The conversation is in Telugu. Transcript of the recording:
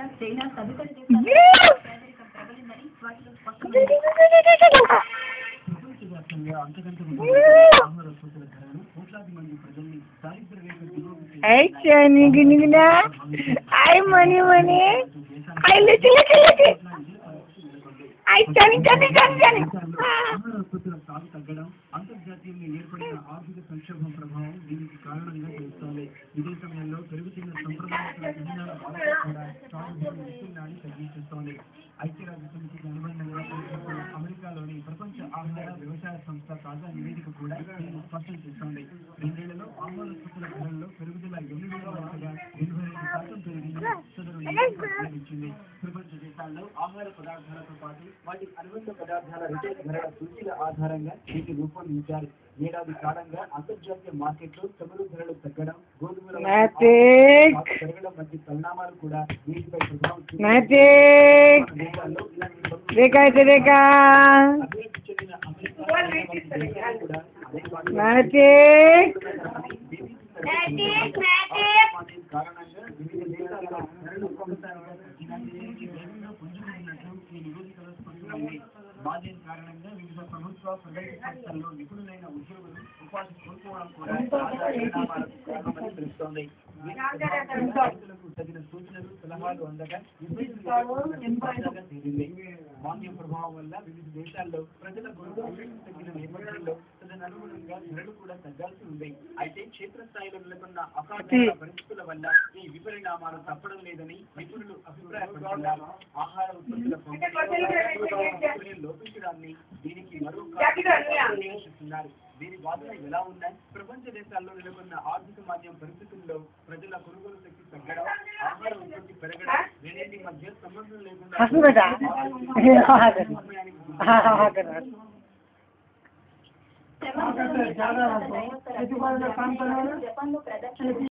చైనా తదుపరి దేశాల్లో పేదరికం ప్రబలిందని వాటిలో స్పష్టమైంది. ప్రపంచవ్యాప్తంగా అంతకంటే ఆహార ఉత్పత్తుల ధరలు కోట్లాది మంది ప్రజల్ని దారిద్ర్య రేఖ దిగువకు ఆహార ఉత్పత్తుల సాగు తగ్గడం అంతర్జాతీయంగా ఏర్పడిన ఆర్థిక సంక్షోభం ప్రభావం దీనికి కారణంగా తెలుస్తోంది. ఇదే సమయంలో పెరుగుతున్న సంప్రదాయ ఇంధనాల వాడకం కూడా సాగు విస్తీర్ణాన్ని తగ్గించేస్తోంది. ఐక్యరాజ్య సమితికి అనుబంధంగా అమెరికాలోని ప్రపంచ ఆహార వ్యవసాయ సంస్థ తాజా నివేదిక కూడా దీన్ని స్పష్టం చేస్తోంది. రెండేళ్లలో ఆహార ఉత్పత్తుల ధరల్లో పెరుగుదల 82% పెరిగిందని సదరు నివేదిక వెల్లడించింది. ప్రపంచ దేశాల్లో ఆహార పదార్థాలతో పాటు వాటి అనుబంధ పదార్థాల రిటైల్ ధరల సూచీల ఆధారంగా వీటి రూపొందించారు. ఏడాది కాలంగా అంతర్జాతీయ మార్కెట్లో చమురు ధరలు తగ్గడం, గోధుమల పెరగడం వంటి పరిణామాలు కూడా వీటిపై ప్రభావం అభివృద్ధి చెందిన అమెరికా కూడా కారణంగా వివిధ దేశాల్లో ధరలు ఒక్కొక్కసారిగా తగ్గినట్లు పుంజుకున్నట్లు ఈ నివేదికలో స్పష్టమైంది. బాధ్యత కారణంగా వివిధ ప్రభుత్వ ప్రైవేటు సంస్థల్లో నిపుణులైన ఉద్యోగులు ఉపాధి కోల్పోవడం కూడా పరిణామాలకు కారణమని తెలుస్తోంది. రైతులకు తగిన సూచనలు సలహాలు అందగా తేలింది. మాంద్యం ప్రభావం వల్ల వివిధ దేశాల్లో ప్రజల కొనుగోలు తగ్గిన నేపథ్యంలో తదనుగుణంగా ధరలు కూడా తగ్గాల్సి ఉంది. అయితే క్షేత్రస్థాయిలో నెలకొన్న అసాధారణ పరిస్థితుల వల్ల ఈ విపరిణామాలు తప్పడం లేదని నిపుణులు అభిప్రాయపడుతున్నారు. ఆహార ఉత్పత్తుల పంపిణీ లోపించడాన్ని దీనికి మరో కారణం. దీని వాదన ఎలా ఉన్నా ప్రపంచ దేశాల్లో నెలకొన్న ఆర్థిక మాంద్యం పరిస్థితుల్లో ప్రజల కొనుగోలు శక్తి తగ్గడం, ఆహార ఉత్పత్తి పెరగడం రెండింటి మధ్య సంబంధం లేకుండా